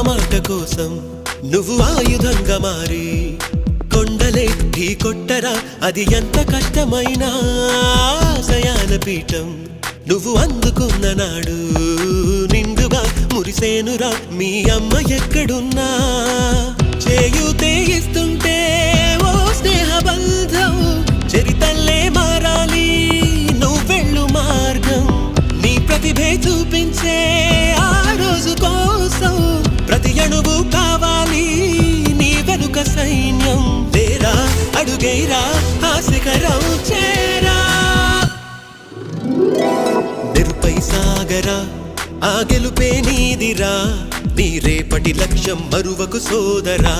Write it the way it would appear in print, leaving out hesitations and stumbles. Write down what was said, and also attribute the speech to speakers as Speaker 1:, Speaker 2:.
Speaker 1: మాట కోసం నువ్వు ఆయుధంగా మారి కొండలే ఢీ కొట్టరా, అది ఎంత కష్టమైనా ఆశయాల పీఠం నువ్వు అందుకున్న నాడు నిండుగా మురిసేనురా మీ అమ్మ ఎక్కడున్నా. చేయూతే ఇస్తుంటే ఓ స్నేహ బంధం చరితల్లే మారాలి నువ్వెళ్ళు మార్గం. నీ ప్రతిభే చూపించే ఆ రోజు కోసం ప్రతి అణువు కావాలి నీ వెనుక సైన్యం. లేరా అడుగైరా ఆ శిఖరం చేరా, నిరుపై సాగరా ఆ గెలుపే నీదిరా, నీ రేపటి లక్ష్యం మరువకు సోదరా.